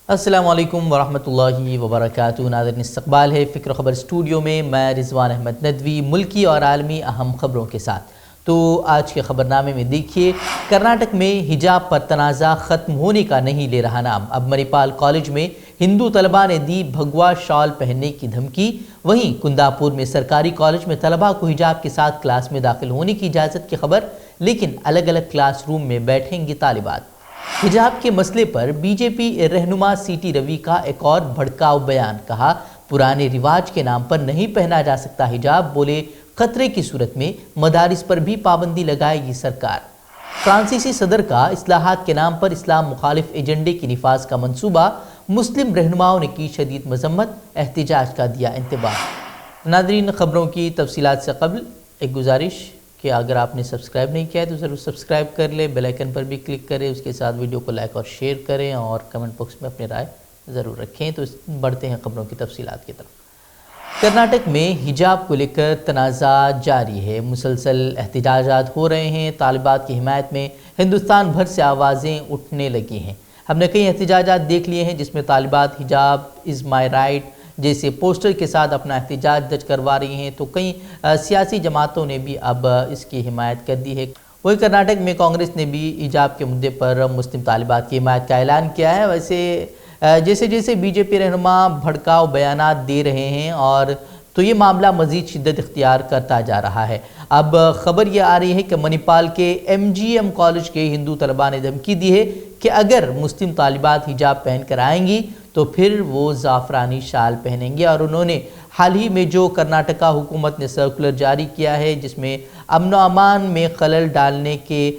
السلام علیکم ورحمۃ اللہ وبرکاتہ۔ ناظرین، استقبال ہے فکر خبر اسٹوڈیو میں، میں رضوان احمد ندوی ملکی اور عالمی اہم خبروں کے ساتھ۔ تو آج کے خبرنامے میں دیکھیے، کرناٹک میں حجاب پر تنازع ختم ہونے کا نہیں لے رہا نام۔ اب منیپال کالج میں ہندو طلباء نے دی بھگوا شال پہننے کی دھمکی۔ وہیں کنداپور میں سرکاری کالج میں طلباء کو حجاب کے ساتھ کلاس میں داخل ہونے کی اجازت کی خبر، لیکن الگ الگ کلاس روم میں بیٹھیں گی طالبات۔ حجاب کے مسئلے پر بی جے پی رہنما سی ٹی روی کا ایک اور بھڑکاؤ بیان، کہا پرانے رواج کے نام پر نہیں پہنا جا سکتا حجاب، بولے خطرے کی صورت میں مدارس پر بھی پابندی لگائے گی سرکار۔ فرانسیسی صدر کا اصلاحات کے نام پر اسلام مخالف ایجنڈے کی نفاذ کا منصوبہ، مسلم رہنماؤں نے کی شدید مذمت، احتجاج کا دیا انتباہ۔ ناظرین، خبروں کی تفصیلات سے قبل ایک گزارش کہ اگر آپ نے سبسکرائب نہیں کیا ہے تو ضرور سبسکرائب کر لیں، بیل آئیکن پر بھی کلک کریں، اس کے ساتھ ویڈیو کو لائک اور شیئر کریں اور کمنٹ باکس میں اپنی رائے ضرور رکھیں۔ تو بڑھتے ہیں خبروں کی تفصیلات کی طرف۔ کرناٹک میں حجاب کو لے کر تنازع جاری ہے، مسلسل احتجاجات ہو رہے ہیں۔ طالبات کی حمایت میں ہندوستان بھر سے آوازیں اٹھنے لگی ہیں۔ ہم نے کئی احتجاجات دیکھ لیے ہیں جس میں طالبات حجاب از مائی رائٹ جیسے پوسٹر کے ساتھ اپنا احتجاج درج کروا رہی ہیں، تو کئی سیاسی جماعتوں نے بھی اب اس کی حمایت کر دی ہے۔ وہی کرناٹک میں کانگریس نے بھی حجاب کے مدعے پر مسلم طالبات کی حمایت کا اعلان کیا ہے۔ ویسے جیسے جیسے بی جے پی رہنما بھڑکاؤ بیانات دے رہے ہیں اور تو یہ معاملہ مزید شدت اختیار کرتا جا رہا ہے۔ اب خبر یہ آ رہی ہے کہ منیپال کے ایم جی ایم کالج کے ہندو طلباء نے دھمکی دی ہے کہ اگر مسلم طالبات حجاب پہن کر آئیں گی تو پھر وہ زعفرانی شال پہنیں گے، اور انہوں نے حال ہی میں جو کرناٹکا حکومت نے سرکولر جاری کیا ہے جس میں امن و امان میں خلل ڈالنے کے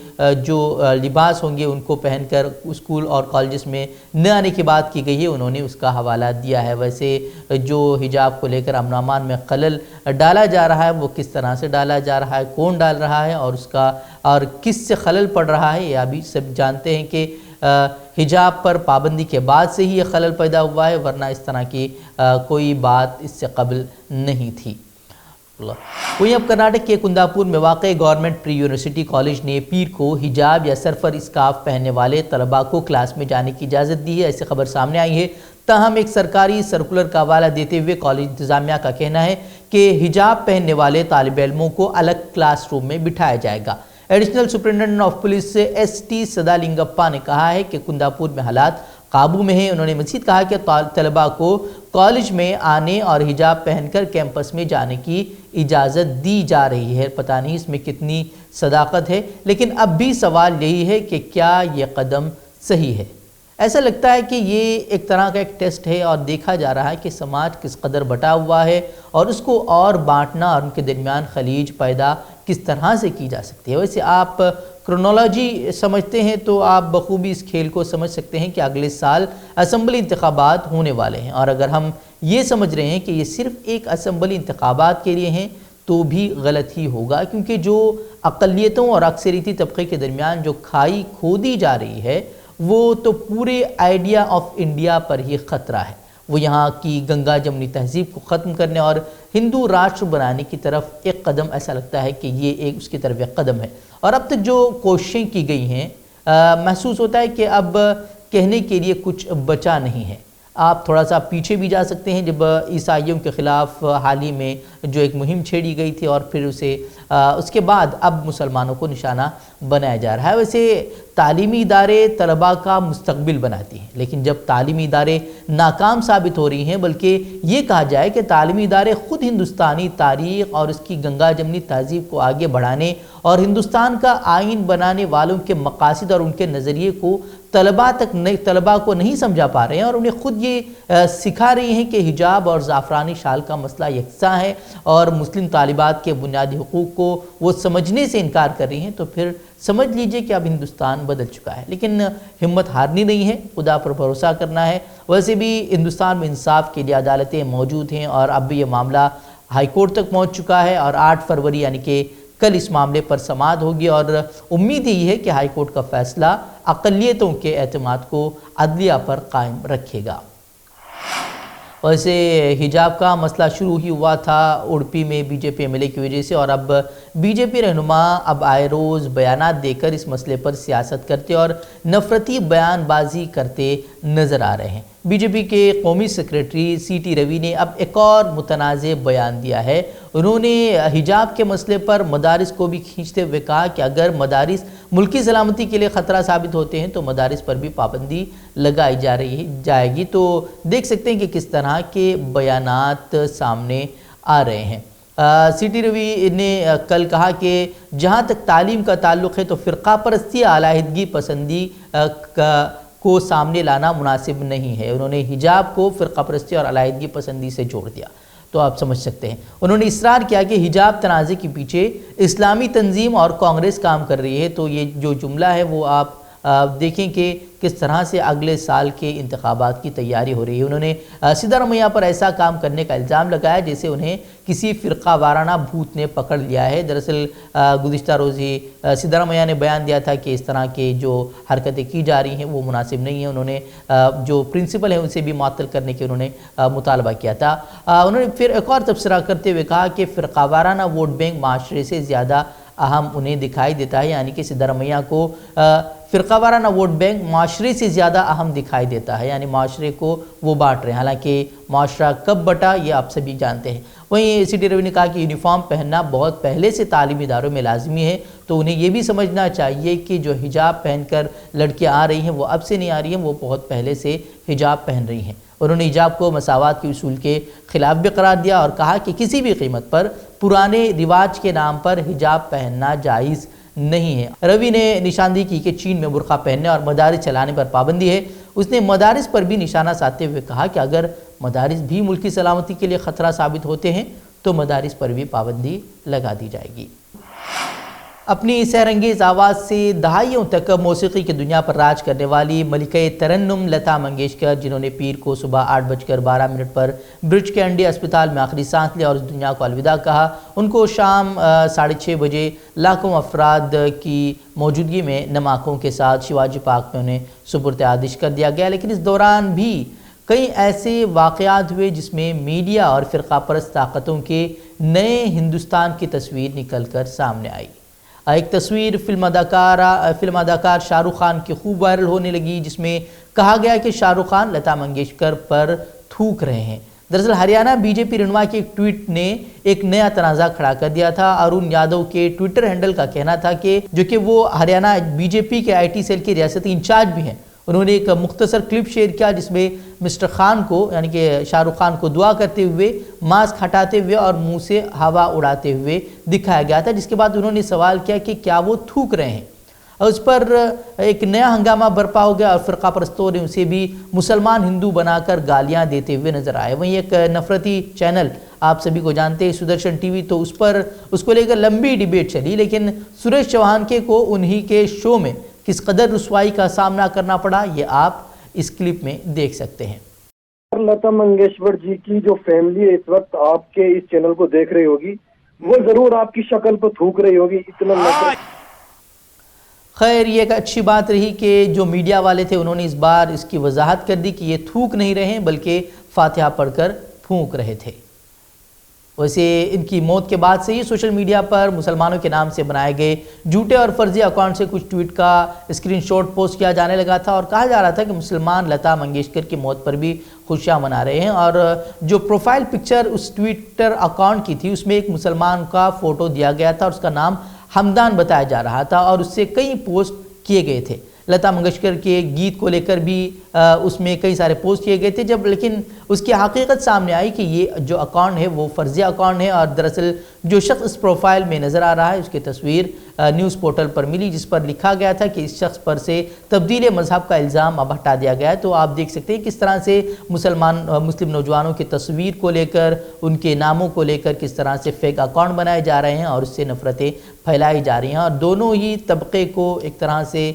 جو لباس ہوں گے ان کو پہن کر اسکول اور کالجز میں نہ آنے کی بات کی گئی ہے، انہوں نے اس کا حوالہ دیا ہے۔ ویسے جو حجاب کو لے کر امن و امان میں خلل ڈالا جا رہا ہے وہ کس طرح سے ڈالا جا رہا ہے، کون ڈال رہا ہے اور کس سے خلل پڑ رہا ہے، یہ ابھی سب جانتے ہیں کہ حجاب پر پابندی کے بعد سے ہی یہ خلل پیدا ہوا ہے، ورنہ اس طرح کی کوئی بات اس سے قبل نہیں تھی۔ وہیں اب کرناٹک کے کنداپور میں واقع گورنمنٹ پری یونیورسٹی کالج نے پیر کو حجاب یا سر پر اسکارف پہننے والے طلباء کو کلاس میں جانے کی اجازت دی ہے، ایسی خبر سامنے آئی ہے۔ تاہم ایک سرکاری سرکولر کا حوالہ دیتے ہوئے کالج انتظامیہ کا کہنا ہے کہ حجاب پہننے والے طالب علموں کو الگ کلاس روم میں بٹھایا جائے گا۔ Additional superintendent of police S T Sadalingappa نے کہا ہے کہ کنداپور میں حالات قابو میں ہیں۔ انہوں نے مزید کہا کہ طلباء کو کالج میں آنے اور حجاب پہن کر کیمپس میں جانے کی اجازت دی جا رہی ہے۔ پتہ نہیں اس میں کتنی صداقت ہے، لیکن اب بھی سوال یہی ہے کہ کیا یہ قدم صحیح ہے؟ ایسا لگتا ہے کہ یہ ایک طرح کا ایک ٹیسٹ ہے اور دیکھا جا رہا ہے کہ سماج کس قدر بٹا ہوا ہے اور اس کو اور بانٹنا اور ان کے درمیان خلیج پیدا کس طرح سے کی جا سکتی ہے۔ ویسے آپ کرونالوجی سمجھتے ہیں تو آپ بخوبی اس کھیل کو سمجھ سکتے ہیں کہ اگلے سال اسمبلی انتخابات ہونے والے ہیں، اور اگر ہم یہ سمجھ رہے ہیں کہ یہ صرف ایک اسمبلی انتخابات کے لیے ہیں تو بھی غلط ہی ہوگا، کیونکہ جو اقلیتوں اور اکثریتی طبقے کے درمیان جو کھائی کھودی جا رہی ہے وہ تو پورے آئیڈیا آف انڈیا پر ہی خطرہ ہے۔ وہ یہاں کی گنگا جمنی تہذیب کو ختم کرنے اور ہندو راشٹر بنانے کی طرف ایک قدم، ایسا لگتا ہے کہ یہ اس کی طرف ایک قدم ہے۔ اور اب تک جو کوششیں کی گئی ہیں، محسوس ہوتا ہے کہ اب کہنے کے لیے کچھ بچا نہیں ہے۔ آپ تھوڑا سا پیچھے بھی جا سکتے ہیں، جب عیسائیوں کے خلاف حال ہی میں جو ایک مہم چھیڑی گئی تھی اور پھر اس کے بعد اب مسلمانوں کو نشانہ بنایا جا رہا ہے۔ ویسے تعلیمی ادارے طلباء کا مستقبل بناتی ہیں، لیکن جب تعلیمی ادارے ناکام ثابت ہو رہی ہیں، بلکہ یہ کہا جائے کہ تعلیمی ادارے خود ہندوستانی تاریخ اور اس کی گنگا جمنی تہذیب کو آگے بڑھانے اور ہندوستان کا آئین بنانے والوں کے مقاصد اور ان کے نظریے کو طلباء کو نہیں سمجھا پا رہے ہیں، اور انہیں خود یہ سکھا رہی ہیں کہ حجاب اور زعفرانی شال کا مسئلہ یکساں ہے اور مسلم طالبات کے بنیادی حقوق کو وہ سمجھنے سے انکار کر رہی ہیں، تو پھر سمجھ لیجئے کہ اب ہندوستان بدل چکا ہے۔ لیکن ہمت ہارنی نہیں ہے، خدا پر بھروسہ کرنا ہے۔ ویسے بھی ہندوستان میں انصاف کے لیے عدالتیں موجود ہیں، اور اب بھی یہ معاملہ ہائی کورٹ تک پہنچ چکا ہے، اور 8 فروری یعنی کہ کل اس معاملے پر سماعت ہوگی، اور امید یہی ہے کہ ہائی کورٹ کا فیصلہ اقلیتوں کے اعتماد کو عدلیہ پر قائم رکھے گا۔ ویسے حجاب کا مسئلہ شروع ہی ہوا تھا اڑپی میں B J P M L A کی وجہ سے، اور اب بی جے پی رہنما اب آئے روز بیانات دے کر اس مسئلے پر سیاست کرتے اور نفرتی بیان بازی کرتے نظر آ رہے ہیں۔ بی جے پی کے قومی سیکریٹری سی ٹی روی نے اب ایک اور متنازع بیان دیا ہے۔ انہوں نے حجاب کے مسئلے پر مدارس کو بھی کھینچتے ہوئے کہا کہ اگر مدارس ملکی سلامتی کے لیے خطرہ ثابت ہوتے ہیں تو مدارس پر بھی پابندی لگائی جائے گی۔ تو دیکھ سکتے ہیں کہ کس طرح کے بیانات سامنے آ رہے ہیں۔ سی ٹی روی نے کل کہا کہ جہاں تک تعلیم کا تعلق ہے تو فرقہ پرستی علیحدگی پسندی کو سامنے لانا مناسب نہیں ہے۔ انہوں نے حجاب کو فرقہ پرستی اور علیحدگی پسندی سے جوڑ دیا، تو آپ سمجھ سکتے ہیں۔ انہوں نے اصرار کیا کہ حجاب تنازع کے پیچھے اسلامی تنظیم اور کانگریس کام کر رہی ہے۔ تو یہ جو جملہ ہے وہ آپ دیکھیں کہ کس طرح سے اگلے سال کے انتخابات کی تیاری ہو رہی ہے۔ انہوں نے سدھارمیہ پر ایسا کام کرنے کا الزام لگایا جیسے انہیں کسی فرقہ وارانہ بھوت نے پکڑ لیا ہے۔ دراصل گزشتہ روز ہی سدھارمیہ نے بیان دیا تھا کہ اس طرح کے جو حرکتیں کی جا رہی ہیں وہ مناسب نہیں ہیں۔ انہوں نے جو پرنسپل ہیں اسے بھی معطل کرنے کے انہوں نے مطالبہ کیا تھا۔ انہوں نے پھر ایک اور تبصرہ کرتے ہوئے کہا کہ فرقہ وارانہ ووٹ بینک معاشرے سے زیادہ اہم انہیں دکھائی دیتا ہے، یعنی کہ سدھارمیہ کو فرقہ وارانہ ووٹ بینک معاشرے سے زیادہ اہم دکھائی دیتا ہے، یعنی معاشرے کو وہ بانٹ رہے ہیں، حالانکہ معاشرہ کب بٹا یہ آپ سبھی جانتے ہیں۔ وہیں سی ٹی روی نے کہا کہ یونیفارم پہننا بہت پہلے سے تعلیمی اداروں میں لازمی ہے، تو انہیں یہ بھی سمجھنا چاہیے کہ جو حجاب پہن کر لڑکیاں آ رہی ہیں وہ اب سے نہیں آ رہی ہیں، وہ بہت پہلے سے حجاب پہن رہی ہیں۔ انہوں نے حجاب کو مساوات کے اصول کے خلاف بھی قرار دیا اور کہا کہ کسی بھی قیمت پر پرانے رواج کے نام پر حجاب پہننا جائز نہیں ہے۔ روی نے نشاندہی کی کہ چین میں برقع پہننے اور مدارس چلانے پر پابندی ہے۔ اس نے مدارس پر بھی نشانہ سادھتے ہوئے کہا کہ اگر مدارس بھی ملکی سلامتی کے لیے خطرہ ثابت ہوتے ہیں تو مدارس پر بھی پابندی لگا دی جائے گی۔ اپنی سحرانگیز آواز سے دہائیوں تک موسیقی کی دنیا پر راج کرنے والی ملکہ ترنم لتا منگیشکر، جنہوں نے پیر کو صبح 8:12 پر برج کینڈی اسپتال میں آخری سانس لیا اور اس دنیا کو الوداع کہا، ان کو شام 6:30 بجے لاکھوں افراد کی موجودگی میں نماکوں کے ساتھ شیواجی پارک میں انہیں سپرد عادش کر دیا گیا۔ لیکن اس دوران بھی کئی ایسے واقعات ہوئے جس میں میڈیا اور فرقہ پرست طاقتوں کے نئے ہندوستان کی تصویر نکل کر سامنے آئی۔ ایک تصویر فلم اداکار شاہ رخ خان کی خوب وائرل ہونے لگی، جس میں کہا گیا کہ شاہ رخ خان لتا منگیشکر پر تھوک رہے ہیں۔ دراصل ہریانہ بی جے پی رہنما کے ایک ٹویٹ نے ایک نیا تنازع کھڑا کر دیا تھا۔ ارون یادو کے ٹویٹر ہینڈل کا کہنا تھا کہ جو کہ وہ ہریانہ بی جے پی کے آئی ٹی سیل کے ریاستی انچارج بھی ہیں، انہوں نے ایک مختصر کلپ شیئر کیا جس میں مسٹر خان کو یعنی کہ شاہ رخ خان کو دعا کرتے ہوئے، ماسک ہٹاتے ہوئے اور منہ سے ہوا اڑاتے ہوئے دکھایا گیا تھا، جس کے بعد انہوں نے سوال کیا کہ کیا وہ تھوک رہے ہیں، اور اس پر ایک نیا ہنگامہ برپا ہو گیا اور فرقہ پرستوں نے اسے بھی مسلمان ہندو بنا کر گالیاں دیتے ہوئے نظر آئے۔ وہیں ایک نفرتی چینل آپ سبھی کو جانتے ہیں سدرشن ٹی وی، تو اس کو لے کر لمبی ڈیبیٹ چلی، لیکن سریش چوہان کو انہی کے شو میں کس قدر رسوائی کا سامنا کرنا پڑا یہ آپ اس کلپ میں دیکھ سکتے ہیں۔ لتا منگیشکر جی کی جو فیملی اس وقت آپ کے اس چینل کو دیکھ رہی ہوگی وہ ضرور آپ کی شکل پر تھوک رہی ہوگی، اتنا خیر یہ ایک اچھی بات رہی کہ جو میڈیا والے تھے انہوں نے اس بار اس کی وضاحت کر دی کہ یہ تھوک نہیں رہے ہیں بلکہ فاتحہ پڑھ کر پھونک رہے تھے۔ ویسے ان کی موت کے بعد سے ہی سوشل میڈیا پر مسلمانوں کے نام سے بنائے گئے جھوٹے اور فرضی اکاؤنٹ سے کچھ ٹویٹ کا اسکرین شاٹ پوسٹ کیا جانے لگا تھا اور کہا جا رہا تھا کہ مسلمان لتا منگیشکر کی موت پر بھی خوشیاں منا رہے ہیں، اور جو پروفائل پکچر اس ٹویٹر اکاؤنٹ کی تھی اس میں ایک مسلمان کا فوٹو دیا گیا تھا اور اس کا نام حمدان بتایا جا رہا تھا اور اس سے کئی پوسٹ کیے گئے تھے۔ لتا منگیشکر کے گیت کو لے کر بھی اس میں کئی سارے پوسٹ کیے گئے تھے، لیکن اس کی حقیقت سامنے آئی کہ یہ جو اکاؤنٹ ہے وہ فرضی اکاؤنٹ ہے، اور دراصل جو شخص اس پروفائل میں نظر آ رہا ہے اس کی تصویر نیوز پورٹل پر ملی جس پر لکھا گیا تھا کہ اس شخص پر سے تبدیل مذہب کا الزام اب ہٹا دیا گیا ہے۔ تو آپ دیکھ سکتے ہیں کس طرح سے مسلم نوجوانوں کی تصویر کو لے کر، ان کے ناموں کو لے کر کس طرح سے فیک اکاؤنٹ بنائے جا رہے ہیں اور اس سے نفرتیں پھیلائی جا رہی ہیں، اور دونوں ہی طبقے کو ایک طرح سے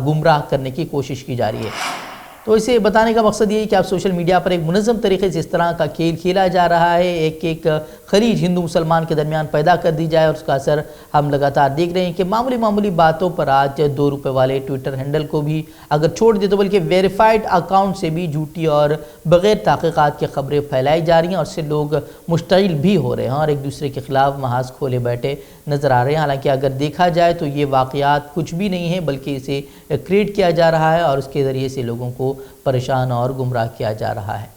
گمراہ کرنے کی کوشش کی جا رہی ہے۔ تو اسے بتانے کا مقصد یہ ہے کہ آپ سوشل میڈیا پر ایک منظم طریقے سے اس طرح کا کھیل کھیلا جا رہا ہے، ایک خلیج ہندو مسلمان کے درمیان پیدا کر دی جائے، اور اس کا اثر ہم لگاتار دیکھ رہے ہیں کہ معمولی باتوں پر آج 2 روپے والے ٹویٹر ہینڈل کو بھی اگر چھوڑ دے تو بلکہ ویریفائڈ اکاؤنٹ سے بھی جھوٹی اور بغیر تحقیقات کی خبریں پھیلائی جا رہی ہیں، اور اس سے لوگ مشتعل بھی ہو رہے ہیں اور ایک دوسرے کے خلاف محاذ کھولے بیٹھے نظر آ رہے ہیں۔ حالانکہ اگر دیکھا جائے تو یہ واقعات کچھ بھی نہیں ہیں، بلکہ اسے کریٹ کیا جا رہا ہے اور اس کے ذریعے سے لوگوں کو پریشان اور گمراہ کیا جا رہا ہے۔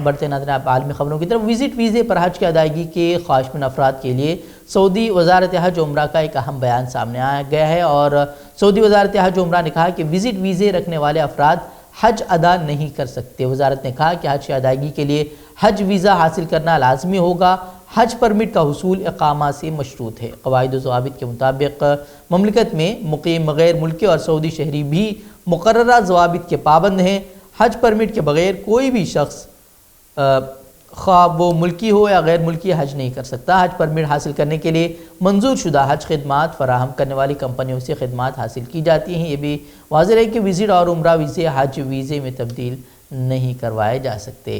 بڑھتے ناظرین آپ عالمی خبروں کی طرف۔ وزٹ ویزے پر حج کی ادائیگی کے خواہشمند افراد کے لیے سعودی وزارت حج و عمرہ کا ایک اہم بیان سامنے آ گیا ہے، اور سعودی وزارت حج و عمرہ نے کہا کہ وزٹ ویزے رکھنے والے افراد حج ادا نہیں کر سکتے۔ وزارت نے کہا کہ حج کی ادائیگی کے لیے حج ویزا حاصل کرنا لازمی ہوگا۔ حج پرمٹ کا حصول اقامہ سے مشروط ہے۔ قواعد و ضوابط کے مطابق مملکت میں مقیم غیر ملکی اور سعودی شہری بھی مقررہ ضوابط کے پابند ہیں۔ حج پرمٹ کے بغیر کوئی بھی شخص خواہ وہ ملکی ہو یا غیر ملکی حج نہیں کر سکتا۔ حج پرمٹ حاصل کرنے کے لیے منظور شدہ حج خدمات فراہم کرنے والی کمپنیوں سے خدمات حاصل کی جاتی ہیں۔ یہ بھی واضح ہے کہ وزٹ اور عمرہ ویزے حج ویزے میں تبدیل نہیں کروائے جا سکتے۔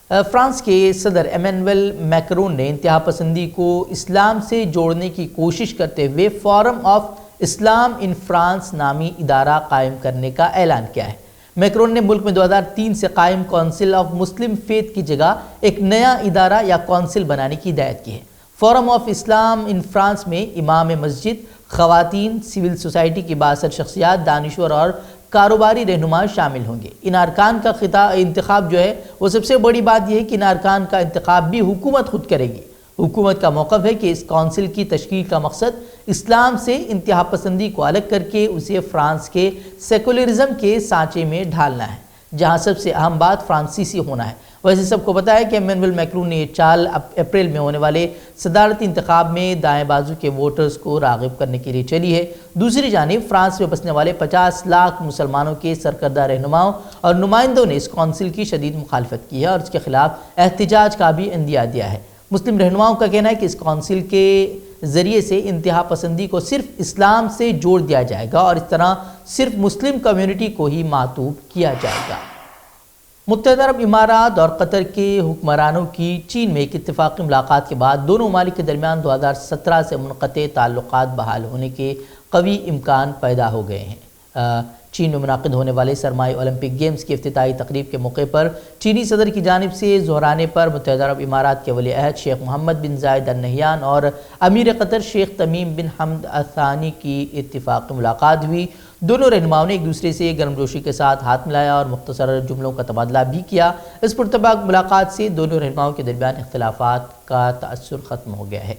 فرانس کے صدر ایمینوئل میکرون نے انتہا پسندی کو اسلام سے جوڑنے کی کوشش کرتے ہوئے forum of Islam in France نامی ادارہ قائم کرنے کا اعلان کیا ہے۔ میکرون نے ملک میں 2003 سے قائم کونسل آف مسلم فیتھ کی جگہ ایک نیا ادارہ یا کونسل بنانے کی ہدایت کی ہے۔ Forum of Islam in France میں امام مسجد، خواتین، سول سوسائٹی کی بااثر شخصیات، دانشور اور کاروباری رہنما شامل ہوں گے۔ ان ارکان کا انتخاب جو ہے وہ سب سے بڑی بات یہ ہے کہ ان ارکان کا انتخاب بھی حکومت خود کرے گی۔ حکومت کا موقف ہے کہ اس کونسل کی تشکیل کا مقصد اسلام سے انتہا پسندی کو الگ کر کے اسے فرانس کے سیکولرزم کے سانچے میں ڈھالنا ہے، جہاں سب سے اہم بات فرانسیسی ہونا ہے۔ ویسے سب کو پتا ہے کہ ایمینوئل میکرون نے یہ چال اپریل میں ہونے والے صدارتی انتخاب میں دائیں بازو کے ووٹرز کو راغب کرنے کے لیے چلی ہے۔ دوسری جانب فرانس میں بسنے والے 50 لاکھ مسلمانوں کے سرکردہ رہنماؤں اور نمائندوں نے اس کونسل کی شدید مخالفت کی ہے اور اس کے خلاف احتجاج کا بھی عندیہ دیا ہے۔ مسلم رہنماؤں کا کہنا ہے کہ اس کونسل کے ذریعے سے انتہا پسندی کو صرف اسلام سے جوڑ دیا جائے گا اور اس طرح صرف مسلم کمیونٹی کو ہی معطوف کیا جائے گا۔ متحدہ عرب امارات اور قطر کے حکمرانوں کی چین میں ایک اتفاقی ملاقات کے بعد دونوں ممالک کے درمیان 2017 سے منقطع تعلقات بحال ہونے کے قوی امکان پیدا ہو گئے ہیں۔ چین میں منعقد ہونے والے سرمائی اولمپک گیمز کی افتتاحی تقریب کے موقع پر چینی صدر کی جانب سے زہرانے پر متحدہ عرب امارات کے ولی عہد شیخ محمد بن زائد ال نہیان اور امیر قطر شیخ تمیم بن حمد الثانی کی اتفاقی ملاقات ہوئی۔ دونوں رہنماؤں نے ایک دوسرے سے گرم جوشی کے ساتھ ہاتھ ملایا اور مختصر جملوں کا تبادلہ بھی کیا۔ اس پرتپاک ملاقات سے دونوں رہنماؤں کے درمیان اختلافات کا تأثر ختم ہو گیا ہے۔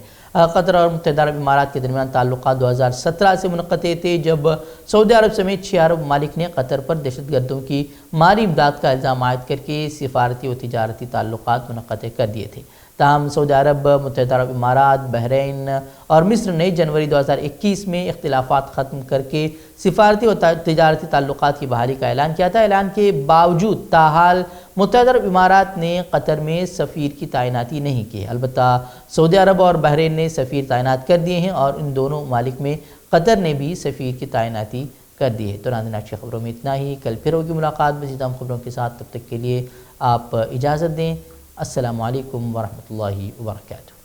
قطر اور متحدہ عرب امارات کے درمیان تعلقات 2017 سے منقطع تھے، جب سعودی عرب سمیت 6 عرب ممالک نے قطر پر دہشت گردوں کی مالی امداد کا الزام عائد کر کے سفارتی و تجارتی تعلقات منقطع کر دیے تھے۔ تاہم سعودی عرب، متحدہ عرب امارات، بحرین اور مصر نے جنوری 2021 میں اختلافات ختم کر کے سفارتی و تجارتی تعلقات کی بحالی کا اعلان کیا تھا۔ اعلان کے باوجود تاحال متحدہ عرب امارات نے قطر میں سفیر کی تعیناتی نہیں کی، البتہ سعودی عرب اور بحرین نے سفیر تعینات کر دیے ہیں اور ان دونوں ممالک میں قطر نے بھی سفیر کی تعیناتی کر دی ہے۔ تو ناظرین آج کی خبروں میں اتنا ہی، کل پھر ہوگی ملاقات مزید اہم خبروں کے ساتھ، تب تک کے لیے آپ اجازت دیں۔ السلام علیکم ورحمۃ اللہ وبرکاتہ۔